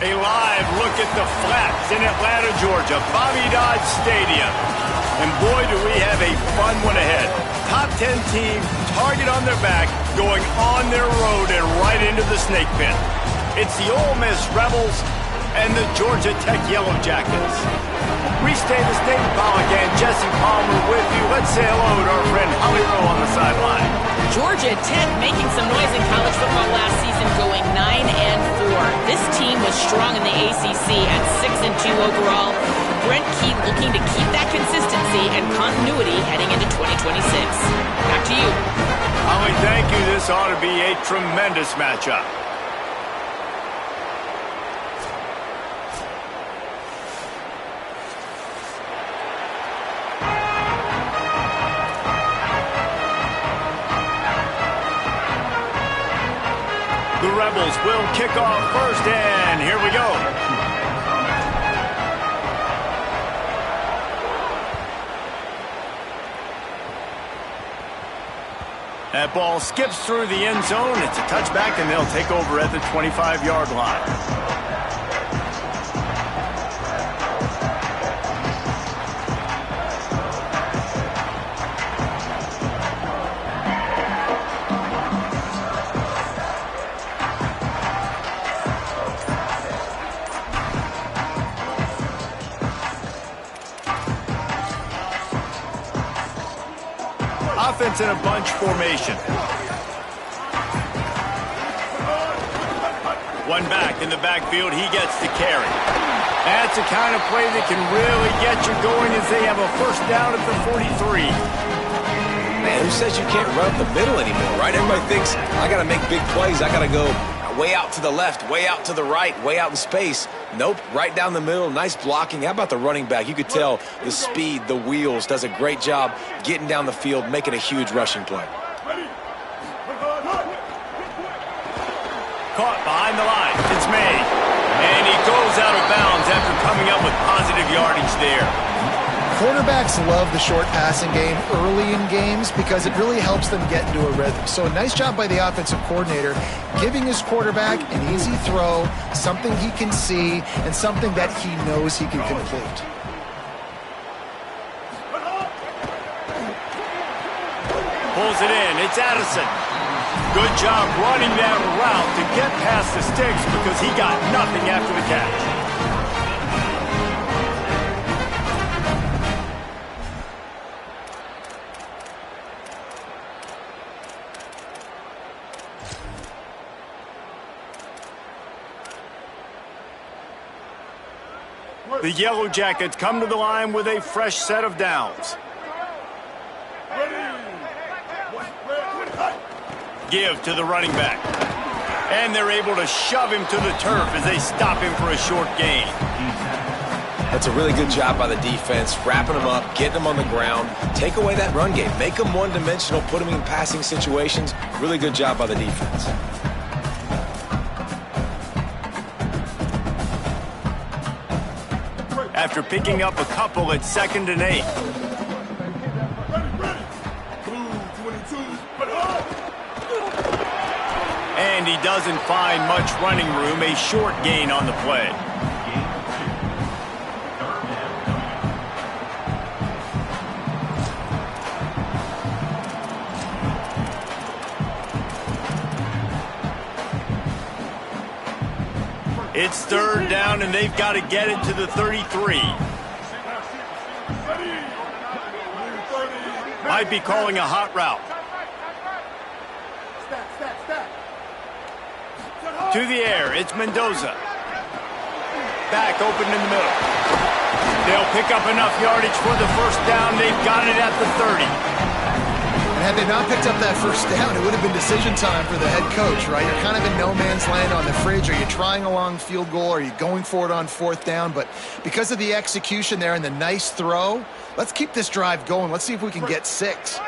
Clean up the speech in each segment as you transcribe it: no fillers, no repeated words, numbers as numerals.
A live look at the Flats in Atlanta, Georgia, Bobby Dodd Stadium. And boy, do we have a fun one ahead. Top 10 team, target on their back, going on their road and right into the snake pit. It's the Ole Miss Rebels and the Georgia Tech Yellow Jackets. We stay the state of Pollock and Jesse Palmer with you. Let's say hello to our friend Holly Rowe on the sideline. Georgia Tech making some noise in college football last season, going 9-4. This team was strong in the ACC at 6-2 overall. Brent Key looking to keep that consistency and continuity heading into 2026. Back to you. Holly, thank you. This ought to be a tremendous matchup. The Rebels will kick off first, and here we go. That ball skips through the end zone. It's a touchback, and they'll take over at the 25-yard line. Offense in a bunch formation. One back in the backfield. He gets the carry. That's the kind of play that can really get you going as they have a first down at the 43. Man, who says you can't run up the middle anymore, right? Everybody thinks, I got to make big plays. I got to go way out to the left, way out to the right, way out in space. Nope, right down the middle, nice blocking. How about the running back? You could tell the speed, the wheels, does a great job getting down the field, making a huge rushing play. Caught behind the line. It's made. And he goes out of bounds after coming up with positive yardage there. Quarterbacks love the short passing game early in games because it really helps them get into a rhythm. So a nice job by the offensive coordinator giving his quarterback an easy throw, something he can see, and something that he knows he can complete. Pulls it in. It's Addison. Good job running that route to get past the sticks because he got nothing after the catch. The Yellow Jackets come to the line with a fresh set of downs. Give to the running back. And they're able to shove him to the turf as they stop him for a short gain. That's a really good job by the defense, wrapping him up, getting him on the ground. Take away that run game. Make him one-dimensional, put him in passing situations. Really good job by the defense. After picking up a couple at 2nd and 8. And he doesn't find much running room, a short gain on the play. It's 3rd down, and they've got to get it to the 33. Might be calling a hot route. To the air, it's Mendoza. Back open in the middle. They'll pick up enough yardage for the first down. They've got it at the 30. Had they not picked up that first down, it would have been decision time for the head coach, right? You're kind of in no man's land on the fridge. Are you trying a long field goal? Are you going for it on 4th down? But because of the execution there and the nice throw, let's keep this drive going. Let's see if we can get 6.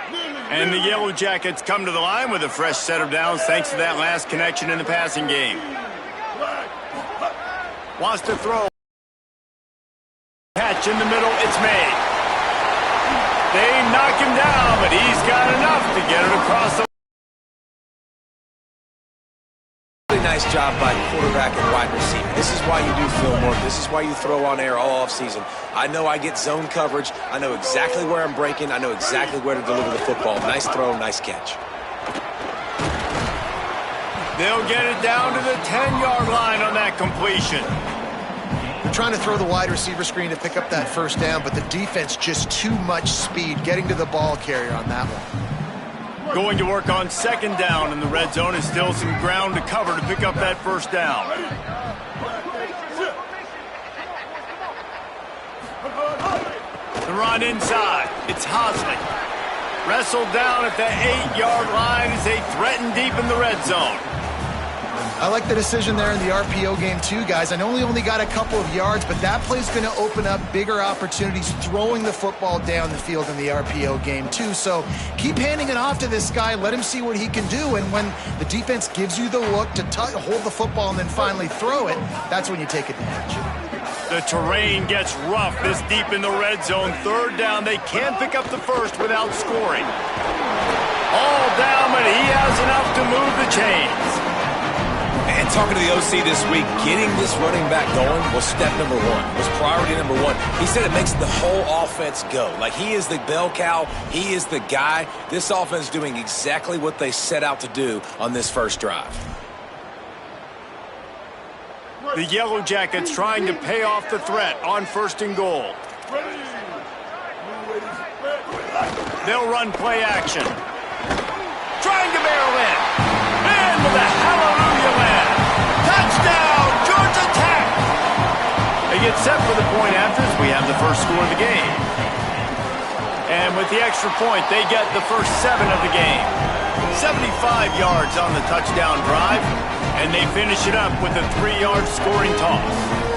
And the Yellow Jackets come to the line with a fresh set of downs thanks to that last connection in the passing game. Wants to throw. Catch in the middle. It's made. They knock him down, but he's got enough to get it across the nice job by quarterback and wide receiver. This is why you do film work. This is why you throw on air all offseason. I know I get zone coverage. I know exactly where I'm breaking. I know exactly where to deliver the football. Nice throw, nice catch. They'll get it down to the 10-yard line on that completion. They're trying to throw the wide receiver screen to pick up that first down, but the defense just too much speed getting to the ball carrier on that one. Going to work on second down in the red zone. Is still some ground to cover to pick up that first down. The run inside. It's Hosley. Wrestled down at the 8-yard line as they threaten deep in the red zone. I like the decision there in the RPO game too, guys. I know he only got a couple of yards, but that play's going to open up bigger opportunities throwing the football down the field in the RPO game too. So keep handing it off to this guy. Let him see what he can do. And when the defense gives you the look to hold the football and then finally throw it, that's when you take advantage. The terrain gets rough this deep in the red zone. Third down, they can't pick up the first without scoring. All down, but he has enough to move the chains. And talking to the OC this week, getting this running back going was step number one, was priority number one. He said it makes the whole offense go. Like, he is the bell cow. He is the guy. This offense is doing exactly what they set out to do on this first drive. The Yellow Jackets trying to pay off the threat on first and goal. They'll run play action. Trying to barrel in. And with a hallelujah land. Touchdown, Georgia Tech. They get set for the point after as we have the first score of the game. And with the extra point, they get the first 7 of the game. 75 yards on the touchdown drive. And they finish it up with a 3-yard scoring toss.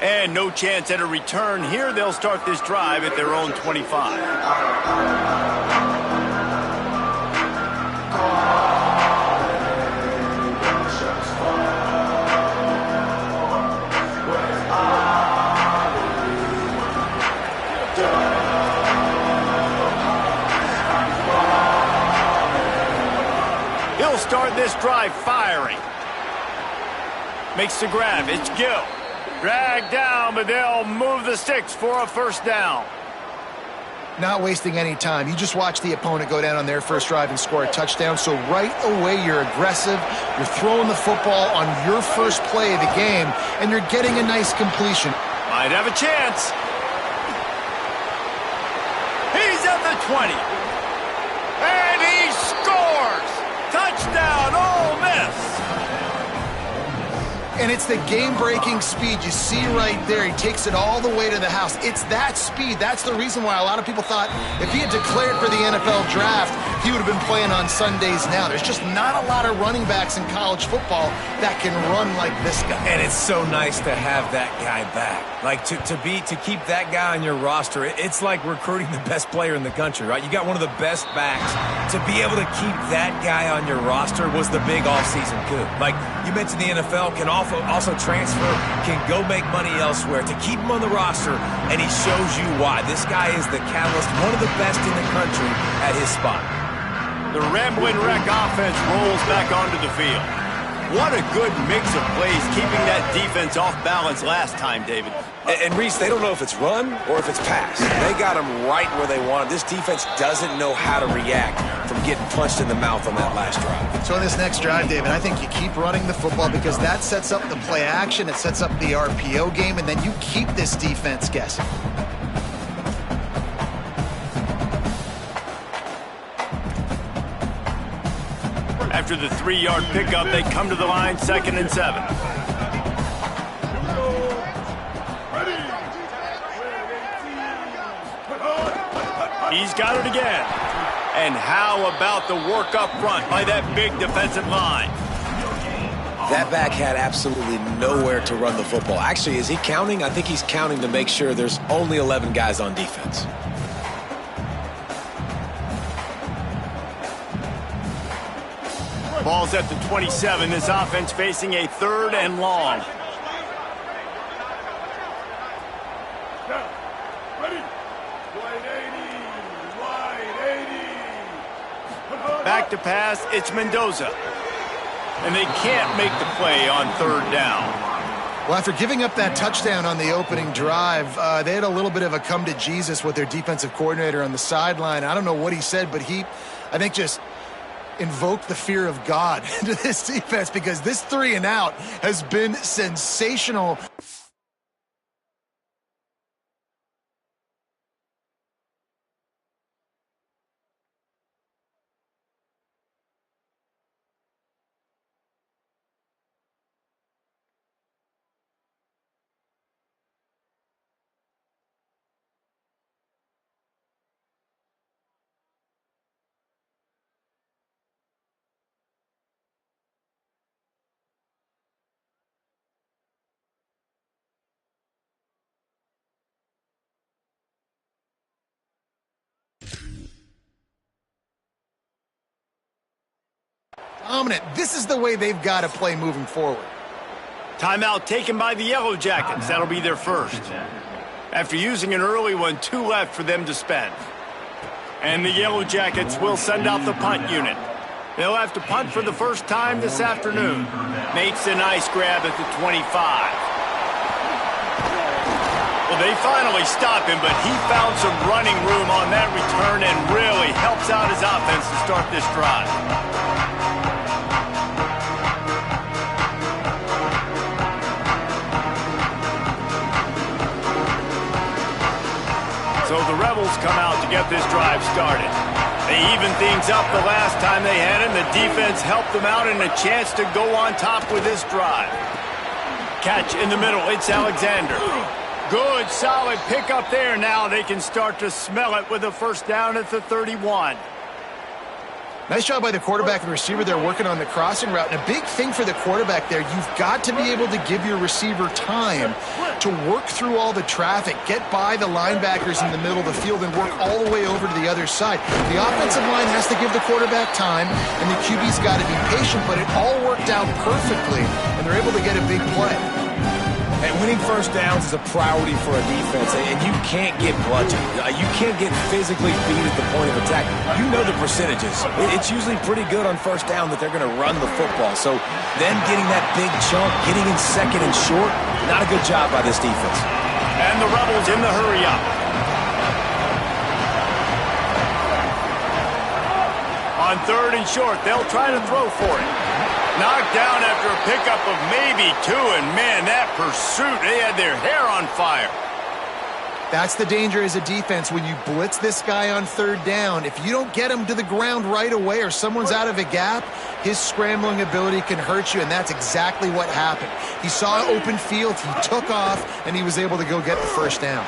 And no chance at a return here. They'll start this drive at their own 25. He'll start this drive firing. Makes the grab. It's Gill. Dragged down, but they'll move the sticks for a first down. Not wasting any time. You just watch the opponent go down on their first drive and score a touchdown. So right away, you're aggressive. You're throwing the football on your first play of the game, and you're getting a nice completion. Might have a chance. He's at the 20. And he scores! Touchdown, Ole Miss! And it's the game-breaking speed. You see right there, he takes it all the way to the house. It's that speed. That's the reason why a lot of people thought if he had declared for the NFL draft, he would have been playing on Sundays now. There's just not a lot of running backs in college football that can run like this guy. And it's so nice to have that guy back. Like, to keep that guy on your roster, it's like recruiting the best player in the country, right? You got one of the best backs. To be able to keep that guy on your roster was the big offseason coup. Like, you mentioned the NFL can also transfer, can go make money elsewhere. To keep him on the roster, and he shows you why. This guy is the catalyst, one of the best in the country at his spot. The Ramblin' Wreck offense rolls back onto the field. What a good mix of plays, keeping that defense off balance last time, David. And Reese, they don't know if it's run or if it's pass. They got them right where they want them. This defense doesn't know how to react from getting punched in the mouth on that last drive. So in this next drive, David, I think you keep running the football because that sets up the play action, it sets up the RPO game, and then you keep this defense guessing. After the 3-yard pickup, they come to the line, 2nd and 7. He's got it again. And how about the work up front by that big defensive line? That back had absolutely nowhere to run the football. Actually, is he counting? I think he's counting to make sure there's only 11 guys on defense. Ball's at the 27. This offense facing a 3rd and long. Back to pass, it's Mendoza. And they can't make the play on third down. Well, after giving up that touchdown on the opening drive, they had a little bit of a come to Jesus with their defensive coordinator on the sideline. I don't know what he said, but he, I think, just invoked the fear of God into this defense, because this 3-and-out has been sensational. Dominant. This is the way they've got to play moving forward. Timeout taken by the Yellow Jackets. That'll be their first. After using an early one, 2 left for them to spend. And the Yellow Jackets will send out the punt unit. They'll have to punt for the first time this afternoon. Makes a nice grab at the 25. Well, they finally stop him, but he found some running room on that return and really helps out his offense to start this drive. So the Rebels come out to get this drive started. They evened things up the last time they had him. The defense helped them out and a chance to go on top with this drive. Catch in the middle. It's Alexander. Good, solid pickup there. Now they can start to smell it with a first down at the 31. Nice job by the quarterback and receiver there working on the crossing route. And a big thing for the quarterback there, you've got to be able to give your receiver time to work through all the traffic, get by the linebackers in the middle of the field, and work all the way over to the other side. The offensive line has to give the quarterback time, and the QB's got to be patient, but it all worked out perfectly, and they're able to get a big play. And winning first downs is a priority for a defense, and you can't get bludgeoned. You can't get physically beat at the point of attack. You know the percentages. It's usually pretty good on first down that they're going to run the football. So them getting that big chunk, getting in second and short, not a good job by this defense. And the Rebels in the hurry up. On third and short, they'll try to throw for it. Knocked down after a pickup of maybe 2, and man, that pursuit, they had their hair on fire. That's the danger as a defense when you blitz this guy on third down. If you don't get him to the ground right away or someone's out of a gap, his scrambling ability can hurt you, and that's exactly what happened. He saw open field, he took off, and he was able to go get the first down.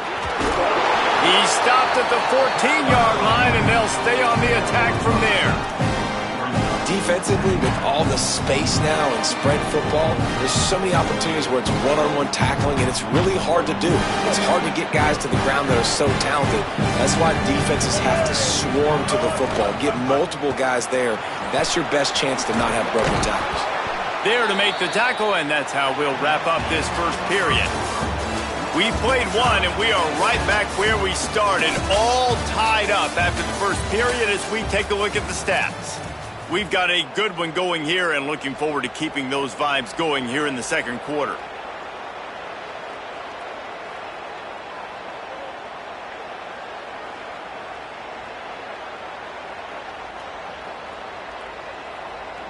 He stopped at the 14-yard line, and they'll stay on the attack from there. Defensively, with all the space now and spread football, there's so many opportunities where it's one-on-one tackling, and it's really hard to do. It's hard to get guys to the ground that are so talented. That's why defenses have to swarm to the football, get multiple guys there. That's your best chance to not have broken tackles. There to make the tackle, and that's how we'll wrap up this first period. We played one, and we are right back where we started, all tied up after the first period as we take a look at the stats. We've got a good one going here and looking forward to keeping those vibes going here in the second quarter.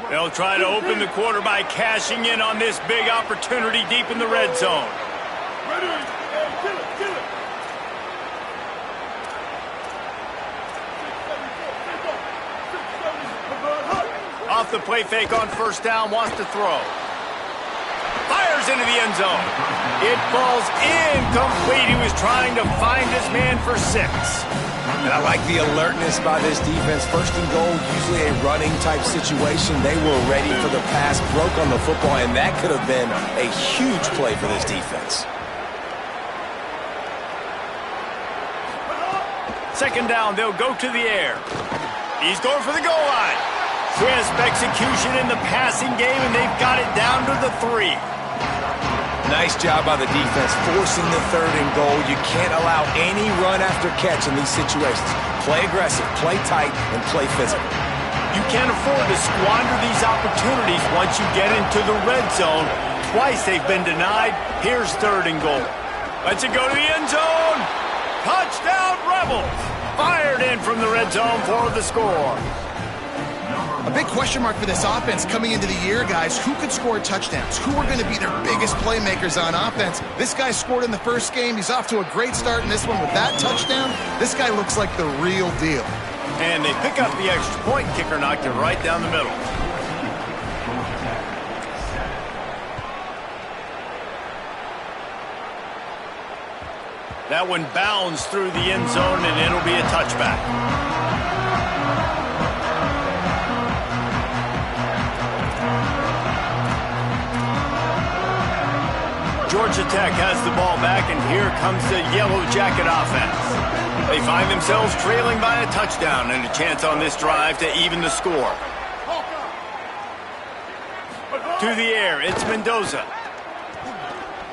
They'll try to open the quarter by cashing in on this big opportunity deep in the red zone. Off the play fake on first down, wants to throw. Fires into the end zone. It falls incomplete. He was trying to find his man for 6. And I like the alertness by this defense. First and goal, usually a running type situation. They were ready for the pass, broke on the football, and that could have been a huge play for this defense. Second down, they'll go to the air. He's going for the goal line. Crisp execution in the passing game, and they've got it down to the 3. Nice job by the defense, forcing the 3rd and goal. You can't allow any run after catch in these situations. Play aggressive, play tight, and play physical. You can't afford to squander these opportunities once you get into the red zone. Twice they've been denied. Here's 3rd and goal. Let's it go to the end zone. Touchdown, Rebels. Fired in from the red zone for the score. A big question mark for this offense coming into the year, guys. Who could score touchdowns? Who are going to be their biggest playmakers on offense? This guy scored in the first game. He's off to a great start in this one with that touchdown. This guy looks like the real deal. And they pick up the extra point. Kicker knocked it right down the middle. That one bounds through the end zone, and it'll be a touchback. Georgia Tech has the ball back, and here comes the Yellow Jacket offense. They find themselves trailing by a touchdown and a chance on this drive to even the score. To the air, it's Mendoza.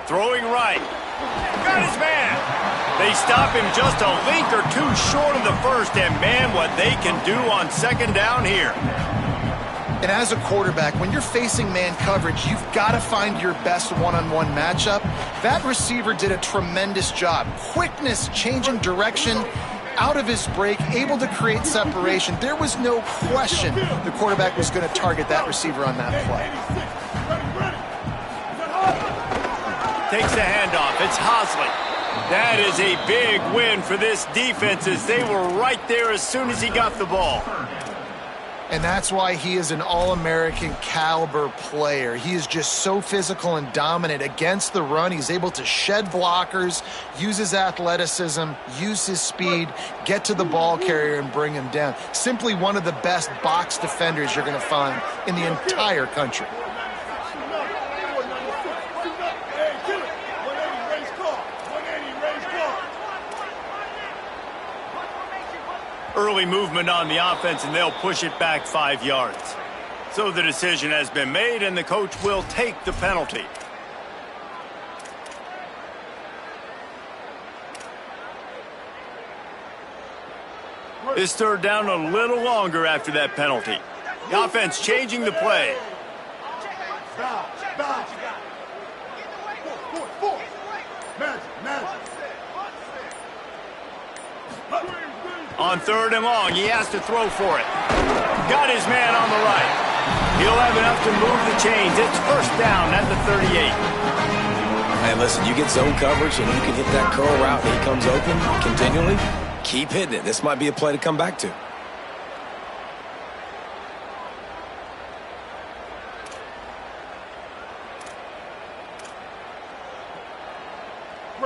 Throwing right. Got his man. They stop him just a link or two short of the first, and man, what they can do on 2nd down here. And as a quarterback, when you're facing man coverage, you've got to find your best one-on-one matchup. That receiver did a tremendous job. Quickness, changing direction, out of his break, able to create separation. There was no question the quarterback was going to target that receiver on that play. Takes the handoff. It's Hosley. That is a big win for this defense as they were right there as soon as he got the ball. And that's why he is an All-American caliber player. He is just so physical and dominant against the run. He's able to shed blockers, use his athleticism, use his speed, get to the ball carrier and bring him down. Simply one of the best box defenders you're going to find in the entire country. Early movement on the offense, and they'll push it back 5 yards. So the decision has been made, and the coach will take the penalty. This 3rd down a little longer after that penalty. The offense changing the play. On 3rd and long, he has to throw for it. Got his man on the right. He'll have enough to move the chains. It's 1st down at the 38. Hey, listen, you get zone coverage and you can hit that curl route and he comes open continually. Keep hitting it. This might be a play to come back to.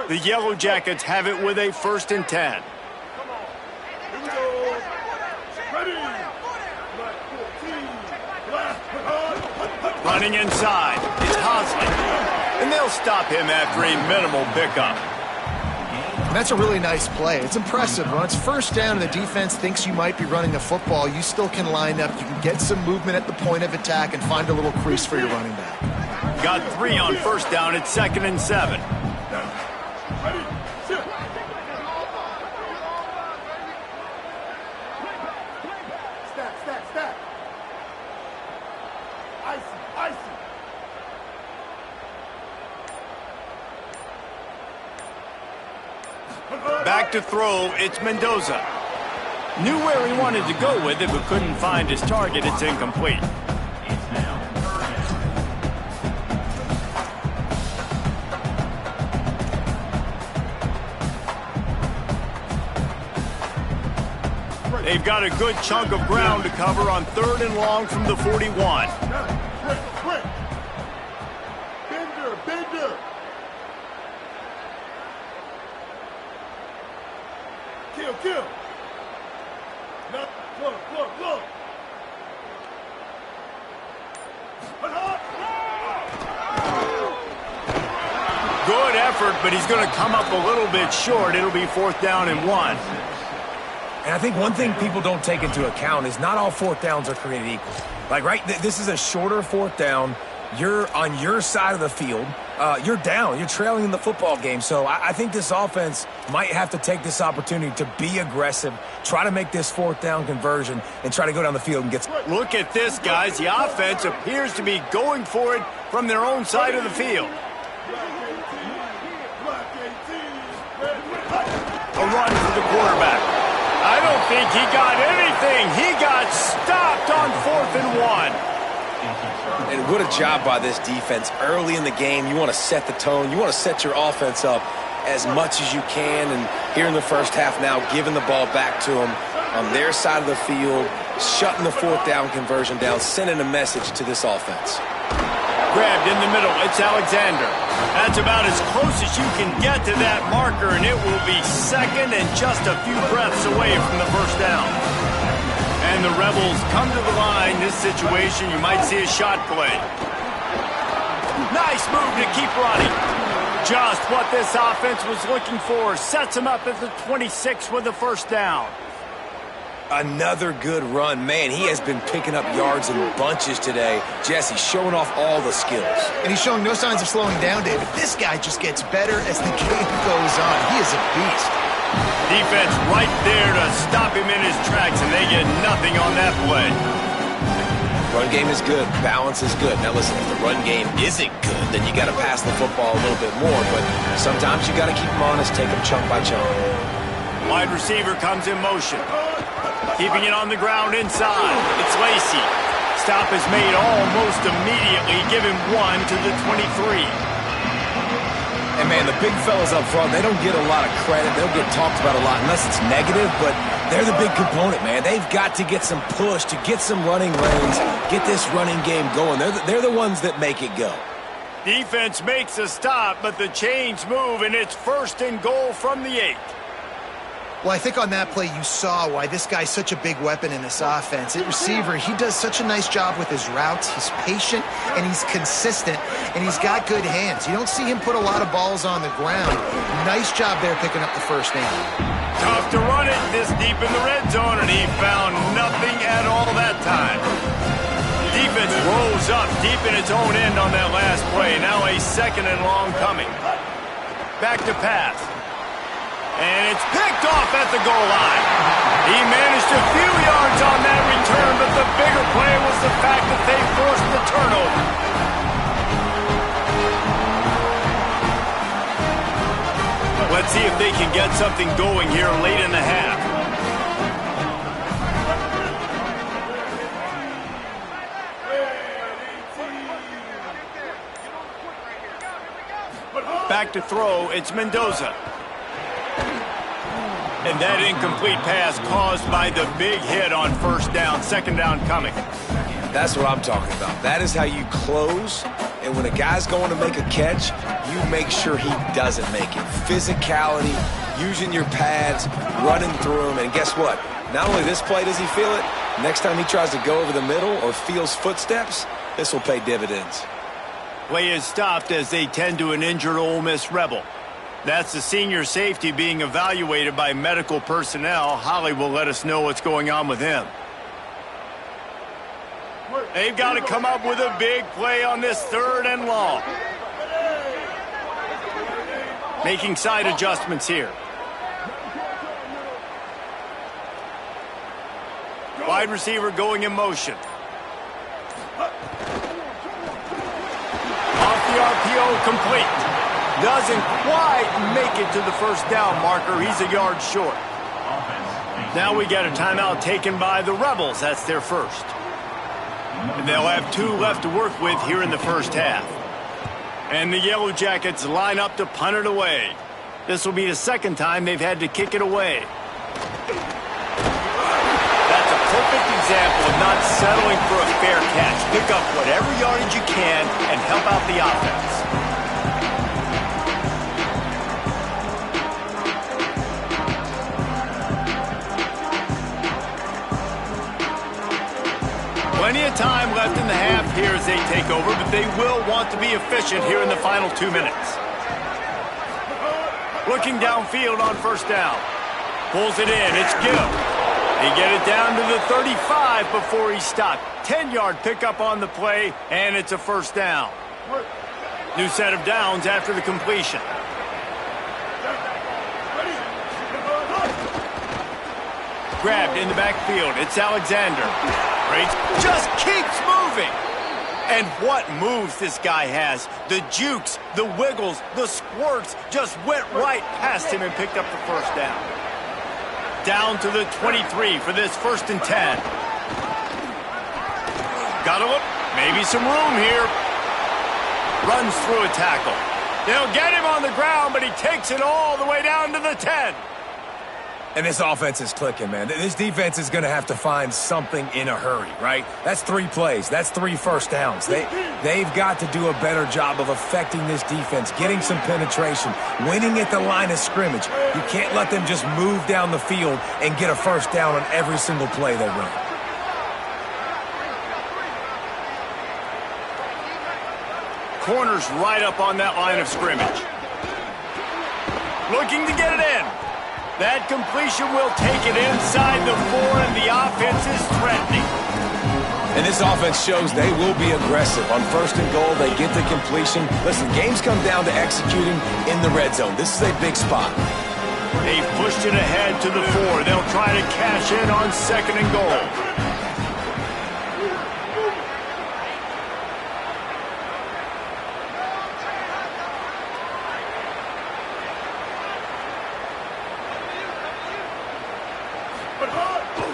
The Yellow Jackets have it with a 1st and 10. Running inside, it's Hosley. And they'll stop him after a minimal pickup. And that's a really nice play. It's impressive. When it's 1st down and the defense thinks you might be running a football, you still can line up. You can get some movement at the point of attack and find a little crease for your running back. Got 3 on 1st down. It's 2nd and 7. Back to throw, it's Mendoza. Knew where he wanted to go with it, but couldn't find his target. It's incomplete. They've got a good chunk of ground to cover on 3rd and long from the 41. Kill. Look. Good effort, but he's going to come up a little bit short. It'll be 4th down and 1. And I think one thing people don't take into account is not all 4th downs are created equal. Like, right, this is a shorter 4th down. You're on your side of the field. you're down. You're trailing in the football game. So I think this offense might have to take this opportunity to be aggressive, try to make this fourth down conversion, and try to go down the field and get... Look at this, guys. The offense appears to be going for it from their own side of the field. A run for the quarterback. I don't think he got anything. He got stopped on 4th and 1. And what a job by this defense. Early in the game, you want to set the tone. You want to set your offense up as much as you can. And here in the first half now, giving the ball back to them on their side of the field, shutting the fourth down conversion down, sending a message to this offense. Grabbed in the middle. It's Alexander. That's about as close as you can get to that marker, and it will be second and just a few breaths away from the first down. And the Rebels come to the line. This situation, you might see a shot play. Nice move to keep running. Just what this offense was looking for. Sets them up at the 26 with the first down. Another good run. Man, he has been picking up yards in bunches today. Jesse showing off all the skills. And he's showing no signs of slowing down, David. This guy just gets better as the game goes on. He is a beast. Defense right there to stop him in his tracks, and they get nothing on that play. Run game is good. Balance is good. Now listen, if the run game isn't good, then you got to pass the football a little bit more. But sometimes you got to keep them honest, take them chunk by chunk. Wide receiver comes in motion. Keeping it on the ground inside. It's Lacy. Stop is made almost immediately. Give him 1 to the 23. And, man, the big fellas up front, they don't get a lot of credit. They'll get talked about a lot unless it's negative, but they're the big component, man. They've got to get some push to get some running lanes, get this running game going. They're the ones that make it go. Defense makes a stop, but the chains move, and it's 1st and goal from the 8. Well, I think on that play you saw why this guy's such a big weapon in this offense. At receiver, he does such a nice job with his routes. He's patient, and he's consistent, and he's got good hands. You don't see him put a lot of balls on the ground. Nice job there picking up the first down. Tough to run it this deep in the red zone, and he found nothing at all that time. The defense rolls up deep in its own end on that last play. Now a 2nd and long coming. Back to pass. And it's picked off at the goal line. He managed a few yards on that return, but the bigger play was the fact that they forced the turnover. Let's see if they can get something going here late in the half. Back to throw, it's Mendoza. And that incomplete pass caused by the big hit on first down, 2nd down coming. That's what I'm talking about. That is how you close. And when a guy's going to make a catch, you make sure he doesn't make it. Physicality, using your pads, running through them. And guess what? Not only this play does he feel it, next time he tries to go over the middle or feels footsteps, this will pay dividends. Play is stopped as they tend to an injured Ole Miss Rebel. That's the senior safety being evaluated by medical personnel. Holly will let us know what's going on with him. They've got to come up with a big play on this 3rd and long. Making side adjustments here. Wide receiver going in motion. Off the RPO, complete. Doesn't quite make it to the first down marker. He's a yard short. Now we got a timeout taken by the Rebels. That's their first. And they'll have 2 left to work with here in the first half. And the Yellow Jackets line up to punt it away. This will be the 2nd time they've had to kick it away. That's a perfect example of not settling for a fair catch. Pick up whatever yardage you can and help out the offense. Plenty of time left in the half here as they take over, but they will want to be efficient here in the final 2 minutes. Looking downfield on first down. Pulls it in. It's Gill. He get it down to the 35 before he stopped. 10-yard pickup on the play, and it's a first down. New set of downs after the completion. Grabbed in the backfield. It's Alexander. Just keeps moving. And what moves this guy has. The jukes, the wiggles, the squirts just went right past him and picked up the first down. Down to the 23 for this 1st and 10. Gotta look. Maybe some room here. Runs through a tackle. They'll get him on the ground, but he takes it all the way down to the 10. And this offense is clicking, man. This defense is going to have to find something in a hurry, right? That's 3 plays. That's 3 first downs. They've got to do a better job of affecting this defense, getting some penetration, winning at the line of scrimmage. You can't let them just move down the field and get a first down on every single play they run. Corner's right up on that line of scrimmage. Looking to get it in. That completion will take it inside the 4, and the offense is threatening. And this offense shows they will be aggressive. On 1st and goal, they get the completion. Listen, games come down to executing in the red zone. This is a big spot. They've pushed it ahead to the 4. They'll try to cash in on 2nd and goal.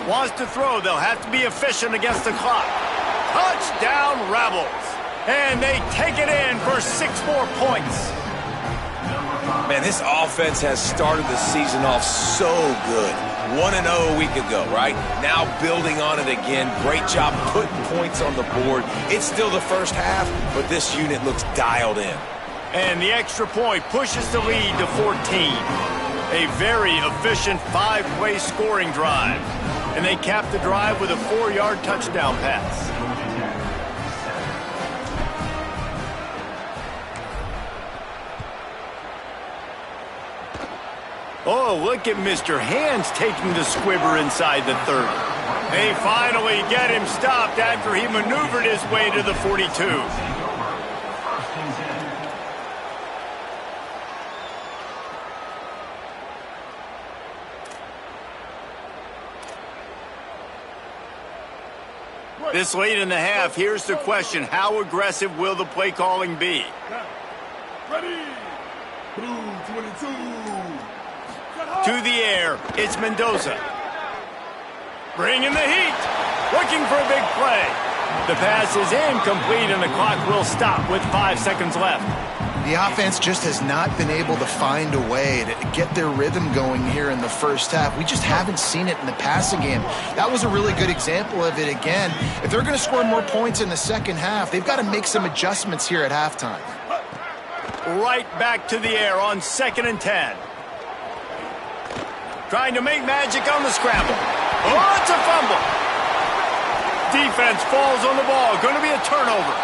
Wants to throw. They'll have to be efficient against the clock. Touchdown, Rebels. And they take it in for 6 more points. Man, this offense has started the season off so good. 1-0 a week ago, right? Now building on it again. Great job putting points on the board. It's still the first half, but this unit looks dialed in. And the extra point pushes the lead to 14. A very efficient 5-play scoring drive. And they cap the drive with a 4-yard touchdown pass. Oh, look at Mr. Hands taking the squibber inside the 30. They finally get him stopped after he maneuvered his way to the 42. This late in the half, here's the question. How aggressive will the play calling be? Ready. Blue 22. To the air, it's Mendoza. Bringing the heat. Looking for a big play. The pass is incomplete, and the clock will stop with 5 seconds left. The offense just has not been able to find a way to get their rhythm going here in the first half. We just haven't seen it in the passing game. That was a really good example of it again. If they're going to score more points in the second half, they've got to make some adjustments here at halftime. Right back to the air on 2nd and 10. Trying to make magic on the scramble. Oh, it's a fumble. Defense falls on the ball. Going to be a turnover.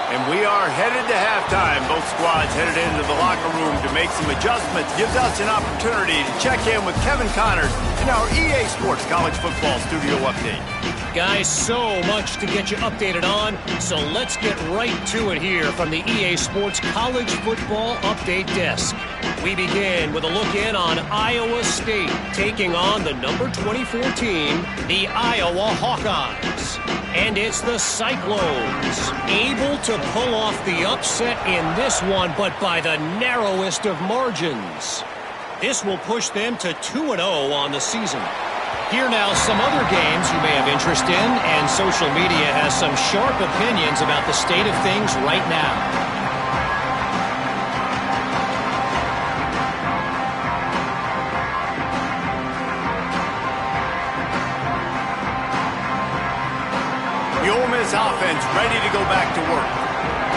And we are headed to halftime. Both squads headed into the locker room to make some adjustments. Gives us an opportunity to check in with Kevin Connors in our EA Sports College Football Studio Update. Guys, so much to get you updated on, so let's get right to it here from the EA Sports College Football Update Desk. We begin with a look in on Iowa State taking on the number 24 team, the Iowa Hawkeyes. And it's the Cyclones, able to pull off the upset in this one, but by the narrowest of margins. This will push them to 2-0 on the season. Here now some other games you may have interest in, and social media has some sharp opinions about the state of things right now. The Ole Miss offense ready to go back to work.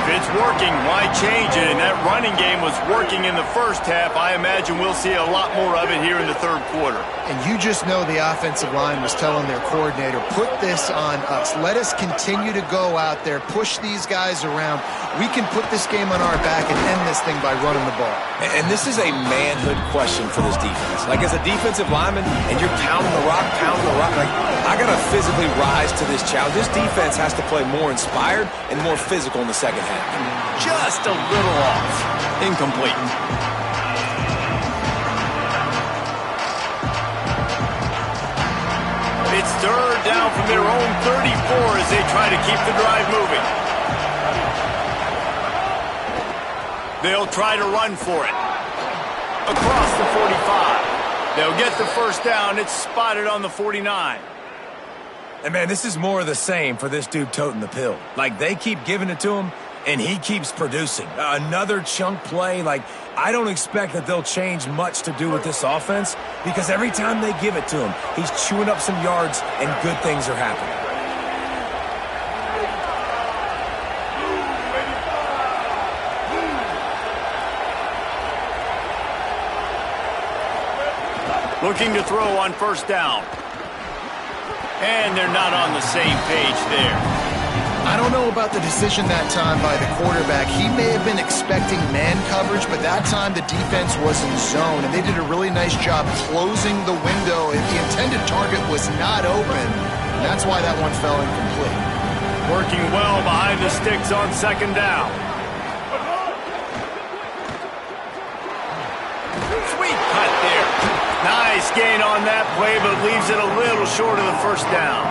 If it's working, why change it? And that running game was working in the first half. I imagine we'll see a lot more of it here in the third quarter. And you just know the offensive line was telling their coordinator, put this on us. Let us continue to go out there, push these guys around. We can put this game on our back and end this thing by running the ball. And this is a manhood question for this defense. Like, as a defensive lineman, and you're pounding the rock, like, I got to physically rise to this challenge. This defense has to play more inspired and more physical in the second half. Just a little off. Incomplete. It's third down from their own 34 as they try to keep the drive moving. They'll try to run for it. Across the 45. They'll get the first down. It's spotted on the 49. And, man, this is more of the same for this dude toting the pill. Like, they keep giving it to him, and he keeps producing. Another chunk play. Like, I don't expect that they'll change much to do with this offense because every time they give it to him, he's chewing up some yards, and good things are happening. Looking to throw on first down. And they're not on the same page there. I don't know about the decision that time by the quarterback. He may have been expecting man coverage, but that time the defense was in zone, and they did a really nice job closing the window. If the intended target was not open, that's why that one fell incomplete. Working well behind the sticks on second down. Sweet cut there. Nice gain on that play, but leaves it a little short of the first down.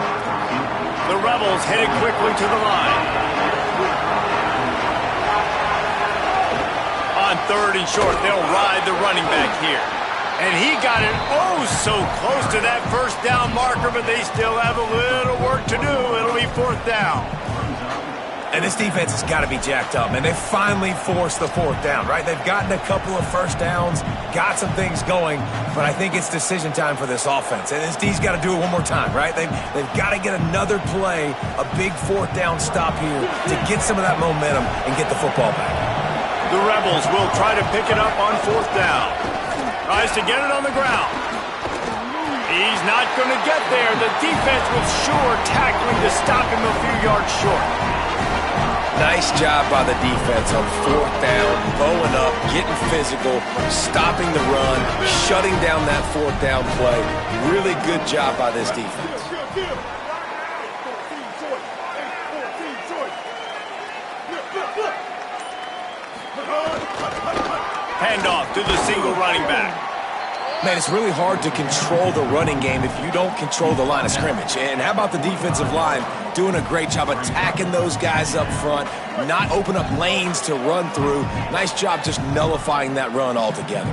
The Rebels headed quickly to the line. On third and short, they'll ride the running back here. And he got it so close to that first down marker, but they still have a little work to do. It'll be fourth down. And this defense has got to be jacked up, man. They finally forced the fourth down, right? They've gotten a couple of first downs, got some things going, but I think it's decision time for this offense. And this D's got to do it one more time, right? They've got to get another play, a big fourth down stop here to get some of that momentum and get the football back. The Rebels will try to pick it up on fourth down. Tries to get it on the ground. He's not going to get there. The defense was sure tackling to stop him a few yards short. Nice job by the defense on fourth down, bowing up, getting physical, stopping the run, shutting down that fourth down play. Really good job by this defense. Handoff to the single running back. Man, it's really hard to control the running game if you don't control the line of scrimmage. And how about the defensive line doing a great job attacking those guys up front, not open up lanes to run through. Nice job just nullifying that run altogether.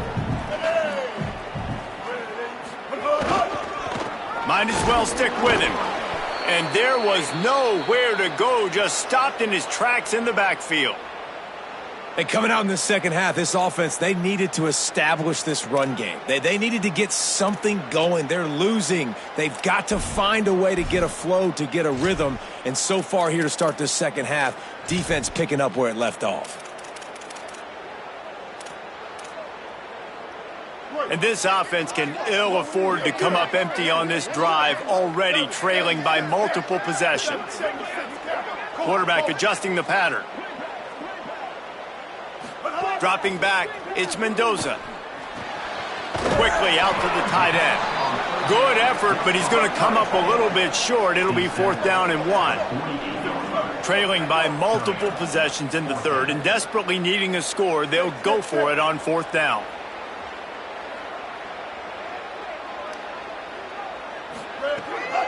Might as well stick with him. And there was nowhere to go, just stopped in his tracks in the backfield. And coming out in the second half, this offense, they needed to establish this run game. They needed to get something going. They're losing. They've got to find a way to get a flow, to get a rhythm. And so far here to start this second half, defense picking up where it left off. And this offense can ill afford to come up empty on this drive, already trailing by multiple possessions. Quarterback adjusting the pattern. Dropping back, it's Mendoza. Quickly out to the tight end. Good effort, but he's going to come up a little bit short. It'll be fourth down and 1. Trailing by multiple possessions in the third and desperately needing a score, they'll go for it on fourth down.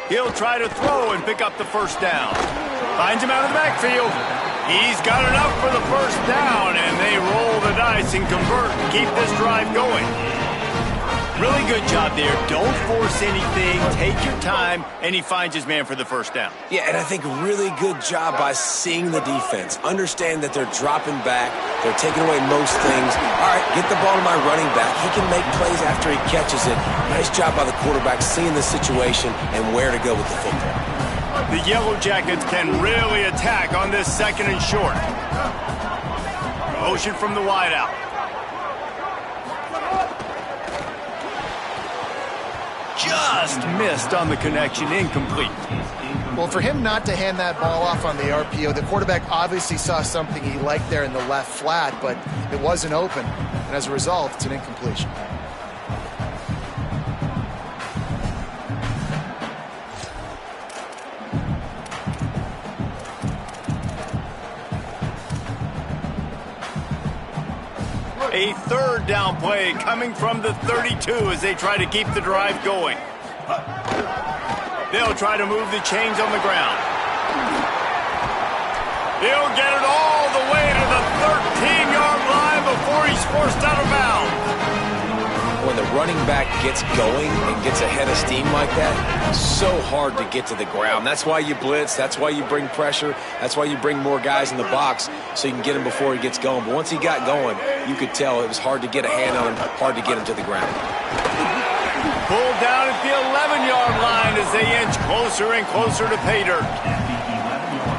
He'll try to throw and pick up the first down. Finds him out of the backfield. He's got enough for the first down, and they roll the dice and convert and keep this drive going. Really good job there. Don't force anything. Take your time, and he finds his man for the first down. Yeah, and I think really good job by seeing the defense. Understand that they're dropping back. They're taking away most things. All right, get the ball to my running back. He can make plays after he catches it. Nice job by the quarterback seeing the situation and where to go with the football. The Yellow Jackets can really attack on this second and short. Motion from the wideout. Just missed on the connection, incomplete. Well, for him not to hand that ball off on the RPO, the quarterback obviously saw something he liked there in the left flat, but it wasn't open. And as a result, it's an incompletion. A third down play coming from the 32 as they try to keep the drive going. They'll try to move the chains on the ground. He'll get it all the way to the 13-yard line before he's forced out of bounds. When the running back gets going and gets ahead of steam like that, so hard to get to the ground. That's why you blitz. That's why you bring pressure. That's why you bring more guys in the box so you can get him before he gets going. But once he got going, you could tell it was hard to get a hand on him, hard to get him to the ground. Pulled down at the 11-yard line as they inch closer and closer to pay dirt.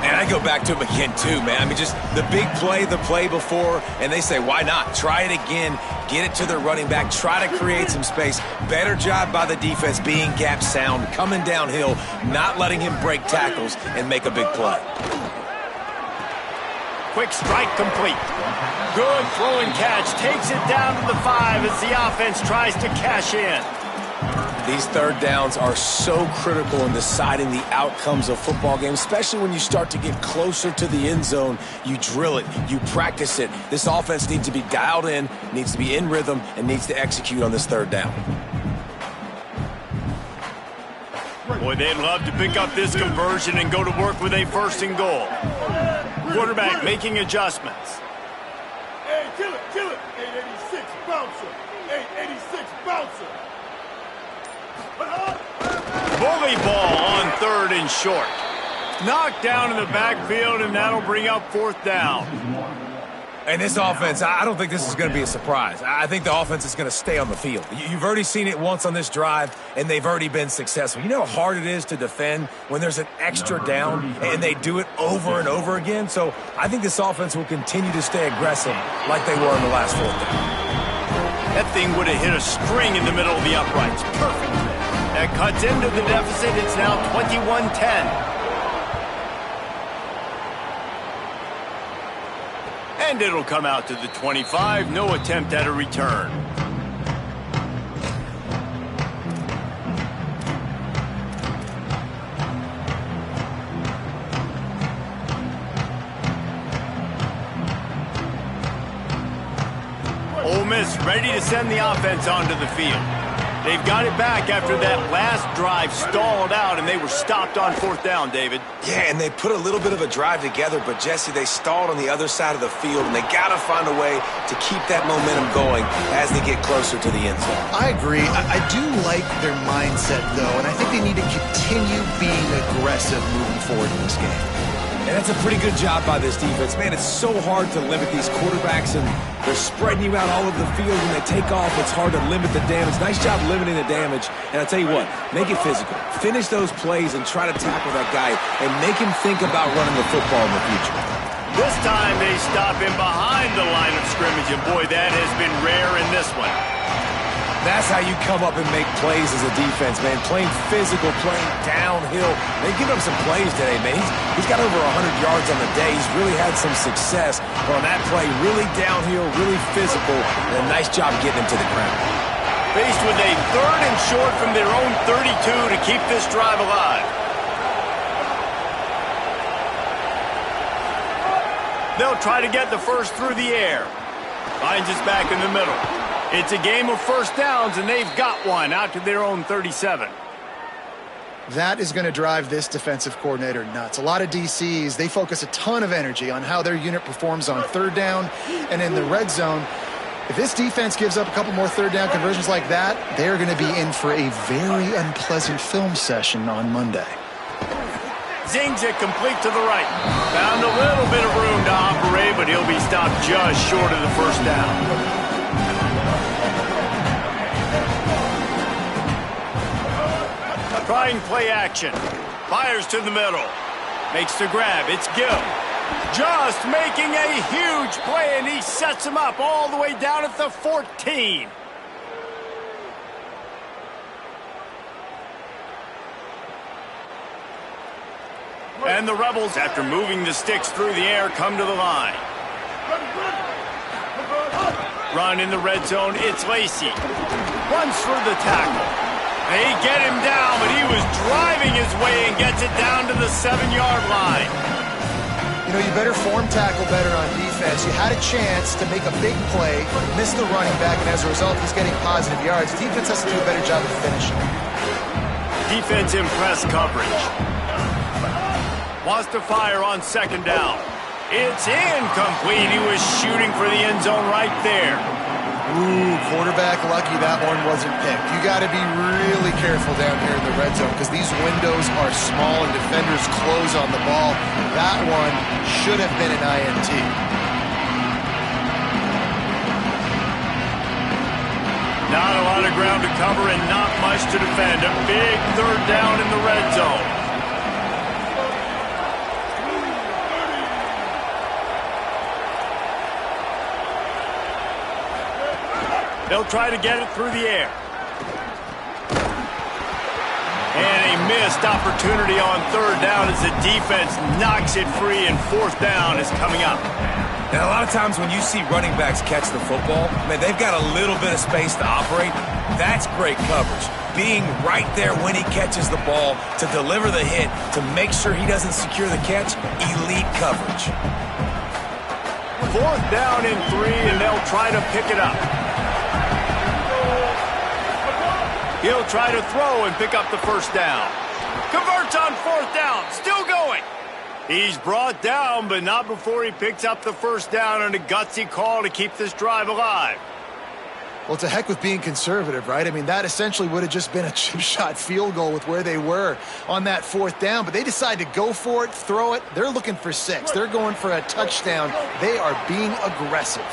And I go back to him again, too, man. I mean, just the big play, the play before, and they say, why not? Try it again. Get it to the running back. Try to create some space. Better job by the defense being gap sound, coming downhill, not letting him break tackles and make a big play. Quick strike complete. Good throw and catch. Takes it down to the 5 as the offense tries to cash in. These third downs are so critical in deciding the outcomes of football games, especially when you start to get closer to the end zone. You drill it, you practice it. This offense needs to be dialed in, needs to be in rhythm, and needs to execute on this third down. Boy, they'd love to pick up this conversion and go to work with a 1st and goal. Quarterback making adjustments. Hey, kill it, kill it. 886 bouncer. 886 bouncer. Bully ball on 3rd and short. Knocked down in the backfield, and that'll bring up 4th down. And this offense, I don't think this is going to be a surprise. I think the offense is going to stay on the field. You've already seen it once on this drive, and they've already been successful. You know how hard it is to defend when there's an extra down, and they do it over and over again? So I think this offense will continue to stay aggressive like they were in the last 4th down. That thing would have hit a string in the middle of the uprights. Perfect. That cuts into the deficit. It's now 21-10. And it'll come out to the 25. No attempt at a return. Ole Miss ready to send the offense onto the field. They've got it back after that last drive stalled out, and they were stopped on 4th down, David. Yeah, and they put a little bit of a drive together, but, Jesse, they stalled on the other side of the field, and they got to find a way to keep that momentum going as they get closer to the end zone. I agree. I do like their mindset, though, and I think they need to continue being aggressive moving forward in this game. And that's a pretty good job by this defense. Man, it's so hard to limit these quarterbacks, and they're spreading you out all over the field. When they take off, it's hard to limit the damage. Nice job limiting the damage. And I tell you what, make it physical. Finish those plays and try to tackle that guy and make him think about running the football in the future. This time they stop him behind the line of scrimmage, and boy, that has been rare in this one. That's how you come up and make plays as a defense, man. Playing physical, playing downhill. They give up some plays today, man. He's got over 100 yards on the day. He's really had some success. But on that play, really downhill, really physical, and a nice job getting him to the ground. Faced with a 3rd and short from their own 32 to keep this drive alive. They'll try to get the first through the air. Finds us back in the middle. It's a game of 1st downs, and they've got one out to their own 37. That is going to drive this defensive coordinator nuts. A lot of DCs, they focus a ton of energy on how their unit performs on 3rd down and in the red zone. If this defense gives up a couple more 3rd down conversions like that, they're going to be in for a very unpleasant film session on Monday. Zings it complete to the right. Found a little bit of room to operate, but he'll be stopped just short of the 1st down. Trying play action. Fires to the middle. Makes the grab. It's Gill. Just making a huge play, and he sets him up all the way down at the 14. And the Rebels, after moving the sticks through the air, come to the line. Run in the red zone. It's Lacey. Runs for the tackle. They get him down, but he was driving his way and gets it down to the 7-yard line. You know, you better form tackle better on defense. You had a chance to make a big play, missed the running back, and as a result, he's getting positive yards. Defense has to do a better job of finishing. Defense in press coverage. Wants to fire on second down. It's incomplete. He was shooting for the end zone right there. Ooh, quarterback lucky that one wasn't picked. You got to be really careful down here in the red zone because these windows are small and defenders close on the ball. That one should have been an INT. Not a lot of ground to cover and not much to defend. A big third down in the red zone. They'll try to get it through the air. And a missed opportunity on third down as the defense knocks it free and fourth down is coming up. And a lot of times when you see running backs catch the football, man, they've got a little bit of space to operate. That's great coverage. Being right there when he catches the ball to deliver the hit, to make sure he doesn't secure the catch, elite coverage. Fourth down and 3, and they'll try to pick it up. He'll try to throw and pick up the first down. Converts on fourth down. Still going. He's brought down, but not before he picks up the first down and a gutsy call to keep this drive alive. Well, to heck with being conservative, right? I mean, that essentially would have just been a chip shot field goal with where they were on that fourth down, but they decide to go for it, throw it. They're looking for 6. They're going for a touchdown. They are being aggressive.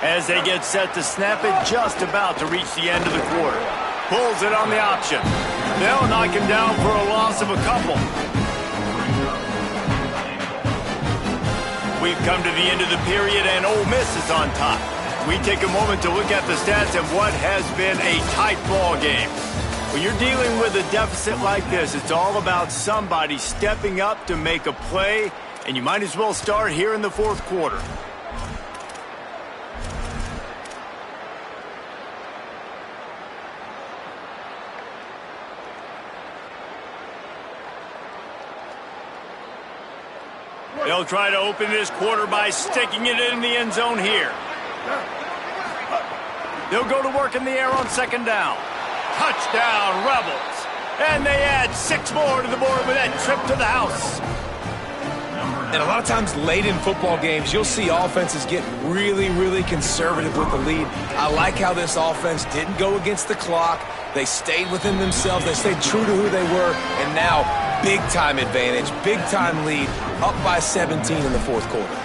As they get set to snap it, just about to reach the end of the quarter. Pulls it on the option. They'll knock him down for a loss of a couple. We've come to the end of the period, and Ole Miss is on top. We take a moment to look at the stats of what has been a tight ball game. When you're dealing with a deficit like this, it's all about somebody stepping up to make a play, and you might as well start here in the fourth quarter. They'll try to open this quarter by sticking it in the end zone here. They'll go to work in the air on second down. Touchdown, Rebels. And they add 6 more to the board with that trip to the house. And a lot of times late in football games, you'll see offenses get really, really conservative with the lead. I like how this offense didn't go against the clock. They stayed within themselves. They stayed true to who they were. And now, big-time advantage, big-time lead, up by 17 in the fourth quarter.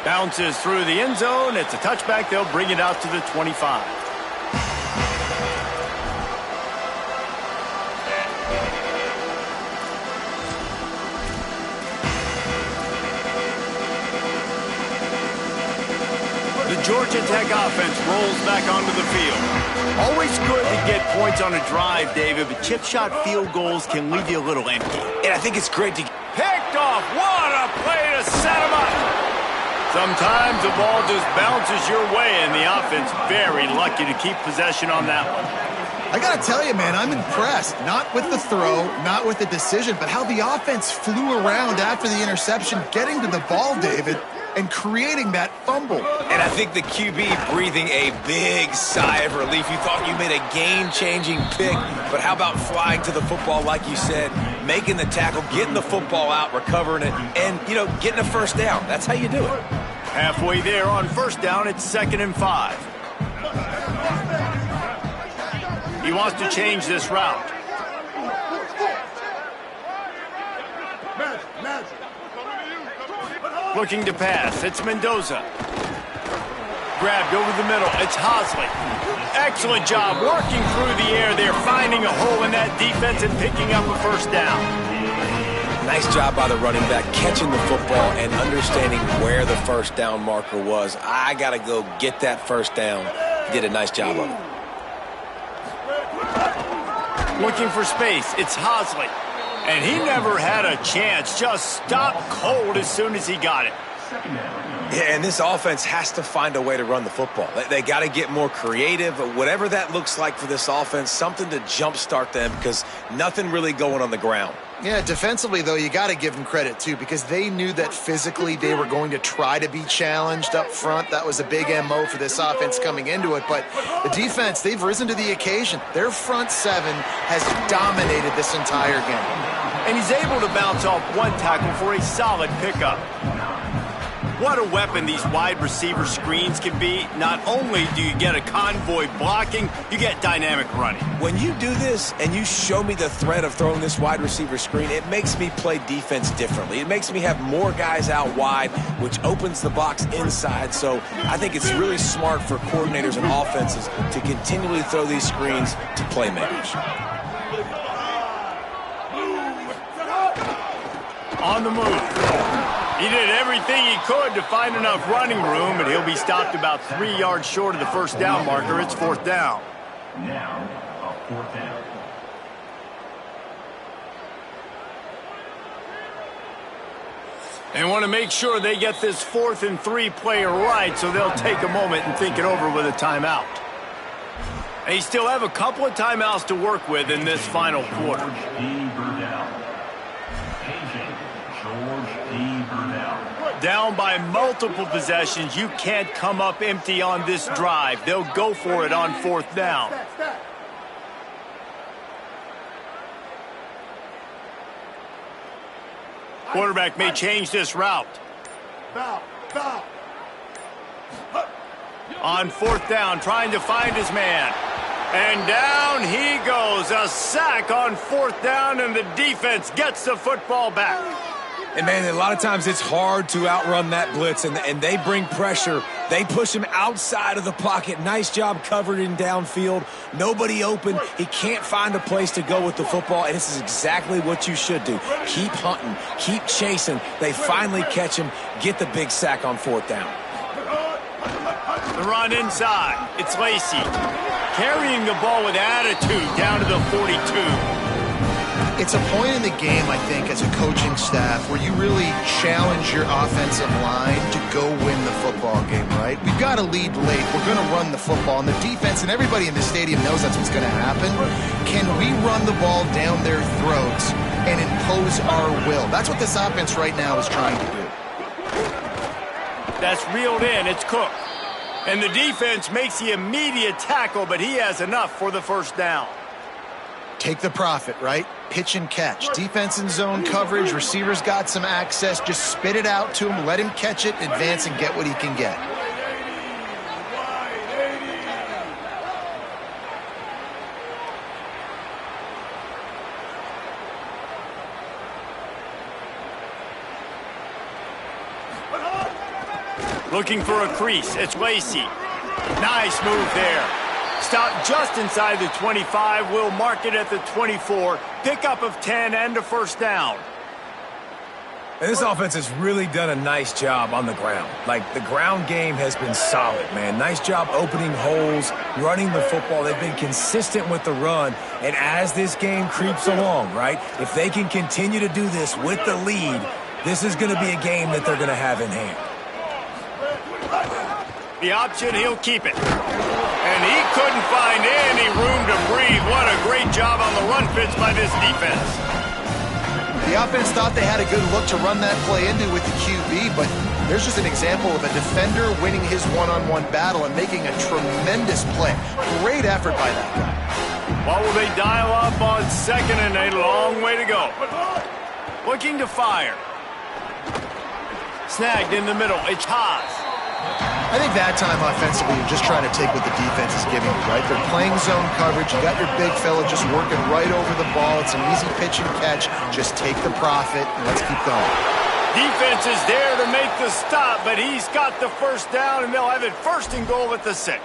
Bounces through the end zone. It's a touchback. They'll bring it out to the 25. The Georgia Tech offense rolls back onto the field. Always good to get points on a drive, David, but chip shot field goals can leave you a little empty. And I think it's great to... Picked off. What a play to set him up. Sometimes the ball just bounces your way, and the offense very lucky to keep possession on that one. I got to tell you, man, I'm impressed. Not with the throw, not with the decision, but how the offense flew around after the interception, getting to the ball, David, and creating that fumble. And I think the QB breathing a big sigh of relief. You thought you made a game-changing pick, but how about flying to the football, like you said, making the tackle, getting the football out, recovering it, and, you know, getting a first down. That's how you do it. Halfway there on first down, it's 2nd and 5. He wants to change this route. Looking to pass. It's Mendoza. Grabbed over the middle. It's Hosley. Excellent job working through the air there, finding a hole in that defense and picking up a first down. Nice job by the running back, catching the football and understanding where the first down marker was. I got to go get that first down. He did a nice job of it. Looking for space. It's Hosley. And he never had a chance. Just stopped cold as soon as he got it. Yeah, and this offense has to find a way to run the football. They got to get more creative, whatever that looks like for this offense, something to jumpstart them because nothing really going on the ground. Yeah, defensively, though, you got to give them credit, too, because they knew that physically they were going to try to be challenged up front. That was a big MO for this offense coming into it. But the defense, they've risen to the occasion. Their front seven has dominated this entire game. And he's able to bounce off one tackle for a solid pickup. What a weapon these wide receiver screens can be. Not only do you get a convoy blocking, you get dynamic running. When you do this and you show me the threat of throwing this wide receiver screen, it makes me play defense differently. It makes me have more guys out wide, which opens the box inside. So I think it's really smart for coordinators and offenses to continually throw these screens to playmakers. On the move. He did everything he could to find enough running room, and he'll be stopped about 3 yards short of the first down marker. It's fourth down. Now, a fourth down. They want to make sure they get this 4th and 3 play right, so they'll take a moment and think it over with a timeout. They still have a couple of timeouts to work with in this final quarter. Down by multiple possessions, you can't come up empty on this drive. They'll go for it on fourth down. Quarterback may change this route. On fourth down, trying to find his man. And down he goes. A sack on fourth down, and the defense gets the football back. And, man, a lot of times it's hard to outrun that blitz, and they bring pressure. They push him outside of the pocket. Nice job covered in downfield. Nobody open. He can't find a place to go with the football, and this is exactly what you should do. Keep hunting. Keep chasing. They finally catch him, get the big sack on fourth down. The run inside. It's Lacy carrying the ball with attitude down to the 42. It's a point in the game, I think, as a coaching staff where you really challenge your offensive line to go win the football game, right? We've got to lead late. We're going to run the football. And the defense and everybody in the stadium knows that's what's going to happen. Can we run the ball down their throats and impose our will? That's what this offense right now is trying to do. That's reeled in. It's Cook. And the defense makes the immediate tackle, but he has enough for the first down. Take the profit, right? Pitch and catch. Defense in zone coverage. Receivers got some access. Just spit it out to him. Let him catch it, advance, and get what he can get. Looking for a crease. It's Lacy. Nice move there. Stop just inside the 25. We'll mark it at the 24. Pickup of 10 and a first down. And this offense has really done a nice job on the ground. Like, the ground game has been solid, man. Nice job opening holes, running the football. They've been consistent with the run. And as this game creeps along, right, if they can continue to do this with the lead, this is going to be a game that they're going to have in hand. The option, he'll keep it. And he couldn't find any room to breathe. What a great job on the run fits by this defense. The offense thought they had a good look to run that play into with the QB, but there's just an example of a defender winning his one-on-one battle and making a tremendous play. Great effort by that guy. What will they dial up on second and a long way to go? Looking to fire. Snagged in the middle. It's Haas. I think that time offensively, you're just trying to take what the defense is giving you, right? They're playing zone coverage. You got your big fella just working right over the ball. It's an easy pitch and catch. Just take the profit and let's keep going. Defense is there to make the stop, but he's got the first down, and they'll have it first and goal at the 6.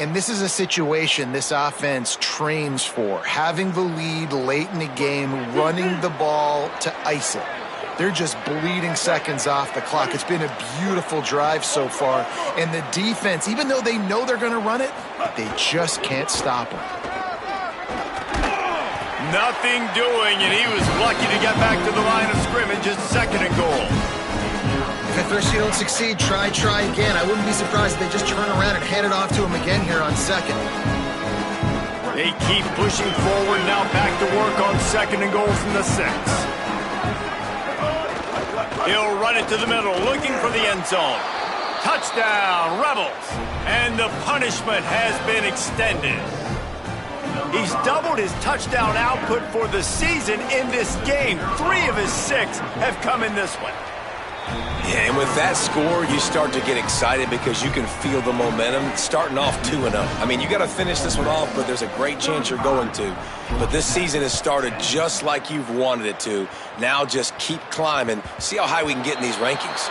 And this is a situation this offense trains for. Having the lead late in the game, running the ball to ice it. They're just bleeding seconds off the clock. It's been a beautiful drive so far. And the defense, even though they know they're going to run it, they just can't stop them. Nothing doing, and he was lucky to get back to the line of scrimmage at second and goal. If at first you don't succeed, try again. I wouldn't be surprised if they just turn around and hand it off to him again here on second. They keep pushing forward, now back to work on second and goal from the 6. He'll run it to the middle, looking for the end zone. Touchdown, Rebels. And the punishment has been extended. He's doubled his touchdown output for the season in this game. 3 of his 6 have come in this one. Yeah, and with that score, you start to get excited because you can feel the momentum starting off 2-0. I mean, you got to finish this one off, but there's a great chance you're going to. But this season has started just like you've wanted it to. Now just keep climbing. See how high we can get in these rankings.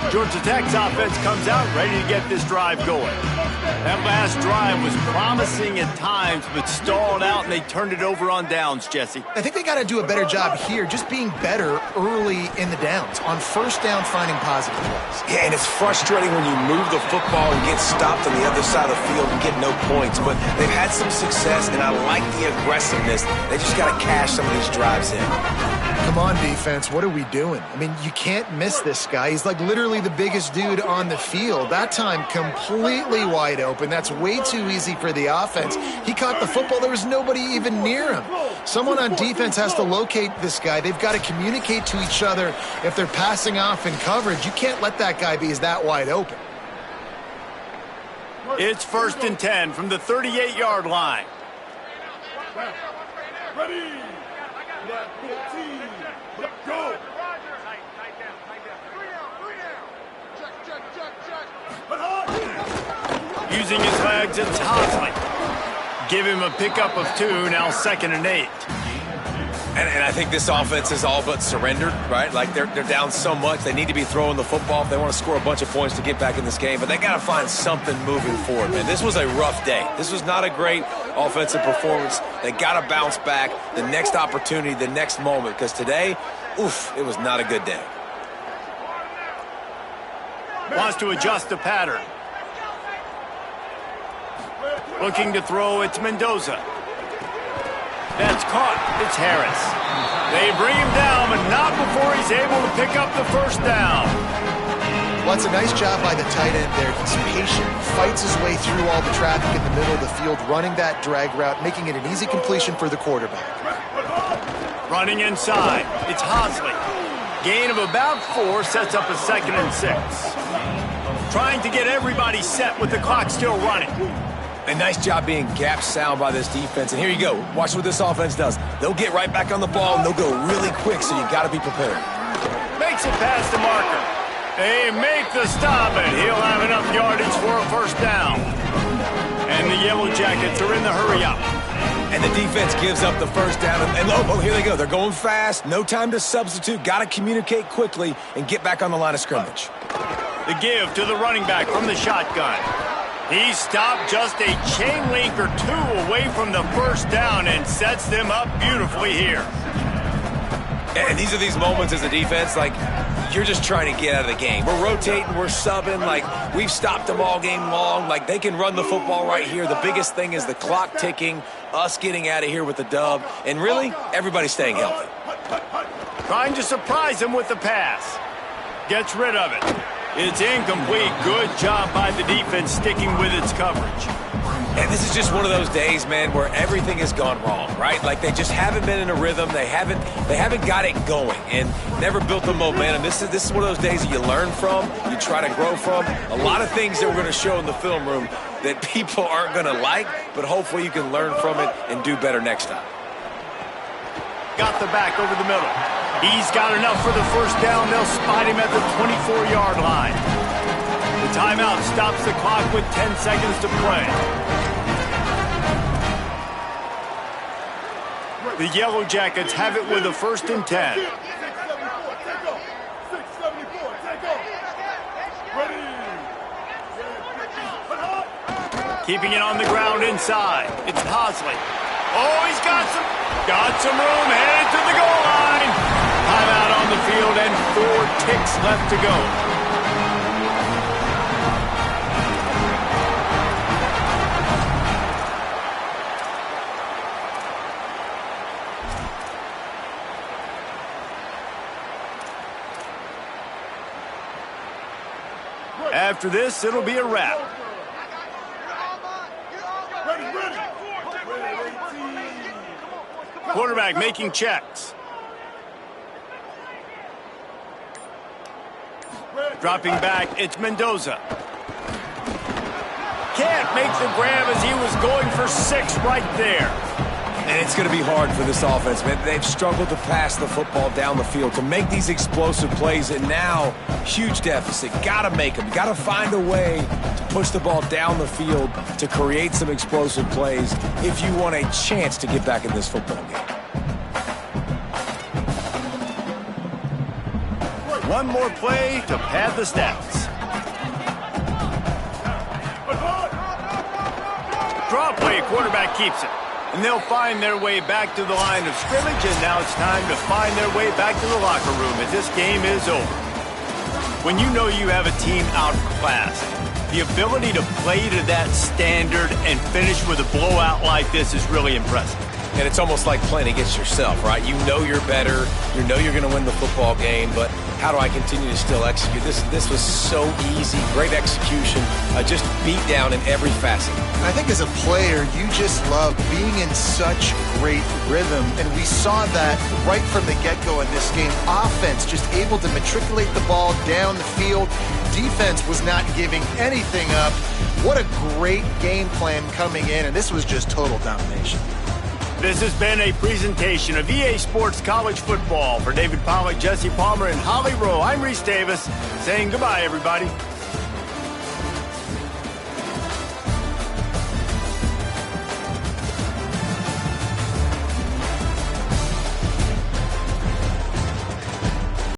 Georgia Tech's offense comes out ready to get this drive going. That last drive was promising at times, but stalled out, and they turned it over on downs, Jesse. I think they got to do a better job here, just being better early in the downs. On first down, finding positive plays. Yeah, and it's frustrating when you move the football and get stopped on the other side of the field and get no points. But they've had some success, and I like the aggressiveness. They just got to cash some of these drives in. Come on, defense. What are we doing? I mean, you can't miss this guy. He's like literally the biggest dude on the field. That time, completely wide open. That's way too easy for the offense. He caught the football. There was nobody even near him. Someone on defense has to locate this guy. They've got to communicate to each other if they're passing off in coverage. You can't let that guy be that wide open. It's 1st and 10 from the 38-yard line. Ready. Left 14. Go. Using his legs, it's Hosley. Give him a pickup of 2, now 2nd and 8. And I think this offense is all but surrendered, right? Like they're down so much, they need to be throwing the football if they want to score a bunch of points to get back in this game. But they got to find something moving forward, man. This was a rough day. This was not a great offensive performance. They got to bounce back the next opportunity, the next moment, because today, oof, it was not a good day. Wants to adjust the pattern. Looking to throw, it's Mendoza. That's caught. It's Harris. They bring him down, but not before he's able to pick up the first down. Well, it's a nice job by the tight end there. He's patient, fights his way through all the traffic in the middle of the field, running that drag route, making it an easy completion for the quarterback. Running inside, it's Hosley. Gain of about 4 sets up a 2nd and 6. Trying to get everybody set with the clock still running. A nice job being gap sound by this defense. And here you go. Watch what this offense does. They'll get right back on the ball, and they'll go really quick, so you got to be prepared. Makes it past the marker. They make the stop, and he'll have enough yardage for a first down. And the Yellow Jackets are in the hurry-up. And the defense gives up the first down. And oh, here they go. They're going fast. No time to substitute. Got to communicate quickly and get back on the line of scrimmage. The give to the running back from the shotgun. He stopped just a chain link or 2 away from the first down and sets them up beautifully here. And these are these moments as a defense, like, you're just trying to get out of the game. We're rotating, we're subbing, like, we've stopped them all game long. Like, they can run the football right here. The biggest thing is the clock ticking, us getting out of here with the dub, and really, everybody staying healthy. Trying to surprise him with the pass. Gets rid of it. It's incomplete. Good job by the defense sticking with its coverage. And this is just one of those days, man, where everything has gone wrong, right? Like they just haven't been in a rhythm. They haven't got it going and never built the momentum. This is one of those days that you learn from, you try to grow from. A lot of things that we're going to show in the film room that people aren't going to like, but hopefully you can learn from it and do better next time. Got the back over the middle. He's got enough for the first down. They'll spot him at the 24-yard line. The timeout stops the clock with 10 seconds to play. The Yellow Jackets have it with a 1st and 10. 674, take off. Ready. Keeping it on the ground inside. It's Hosley. Oh, he's got some room, headed to the goal line. Timeout on the field and 4 ticks left to go. After this, it'll be a wrap. Quarterback making checks. Dropping back, it's Mendoza. Can't make the grab as he was going for 6 right there. And it's going to be hard for this offense, man. They've struggled to pass the football down the field, to make these explosive plays, and now, huge deficit. Got to make them. Got to find a way to push the ball down the field to create some explosive plays if you want a chance to get back in this football game. One more play to pad the stats. Draw play, quarterback keeps it. And they'll find their way back to the line of scrimmage, and now it's time to find their way back to the locker room as this game is over. When you know you have a team outclassed, the ability to play to that standard and finish with a blowout like this is really impressive. And it's almost like playing against yourself, right? You know you're better. You know you're going to win the football game, but how do I continue to still execute? This was so easy. Great execution. Just beat down in every facet. I think as a player, you just love being in such great rhythm, and we saw that right from the get-go in this game. Offense just able to matriculate the ball down the field. Defense was not giving anything up. What a great game plan coming in, and this was just total domination. This has been a presentation of EA Sports College Football. For David Pollack, Jesse Palmer, and Holly Rowe, I'm Reese Davis saying goodbye, everybody.